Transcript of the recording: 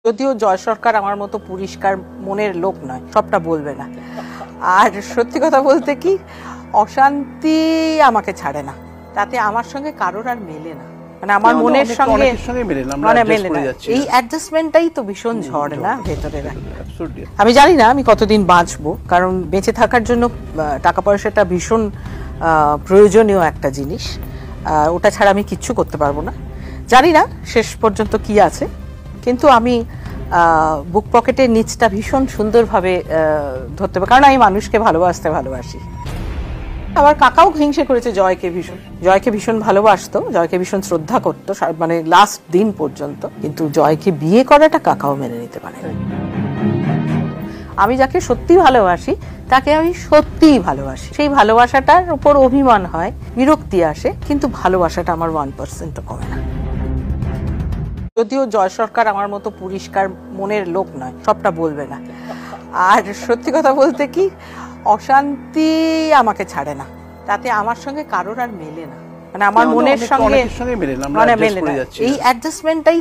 যদিও জয় সরকার আমার মতো পরিষ্কার মনের লোক নয়, সবটা বলবে না। আর সত্যি কথা বলতে কি, অশান্তি আমাকে ছাড়ে না, তাতে আমার সঙ্গে কারোর আর মেলে না। মানে আমার মনের সঙ্গে মানে মেলে না, এই অ্যাডজাস্টমেন্টটাই তো ভীষণ ঝড় না ভেতরে রাখে। আমি জানি না আমি কতদিন বাঁচবো, কারণ বেঁচে থাকার জন্য টাকা পয়সাটা ভীষণ প্রয়োজনীয় একটা জিনিস। ওটা ছাড়া আমি কিচ্ছু করতে পারবো না। জানি না শেষ পর্যন্ত কি আছে, কিন্তু আমি বুক পকেটের নিচটা ভীষণ সুন্দরভাবে ধরতে পারি, কারণ আমি মানুষকে ভালোবাসি। আবার কাকাও হিংসে করেছে জয়কে ভীষণ ভালোবাসতো, জয়কে ভীষণ শ্রদ্ধা করতো, মানে লাস্ট দিন পর্যন্ত। কিন্তু জয়কে বিয়ে করাটা কাকাও মেনে নিতে পারে। আমি যাকে সত্যি ভালোবাসি তাকে আমি সত্যিই ভালোবাসি। সেই ভালোবাসাটার উপর অভিমান হয়, বিরক্তি আসে, কিন্তু ভালোবাসাটা আমার 1%ও কমে না। যদিও জয় সরকার আমার মতো পরিষ্কার মনের লোক নয়, সবটা বলবে না। আর সত্যি কথা বলতে কি, অশান্তি আমাকে ছাড়ে না, তাতে আমার সঙ্গে কারোর আর মেলে না। মানে আমার মনের সঙ্গে মানে মেলে না, এই অ্যাডজাস্টমেন্টটাই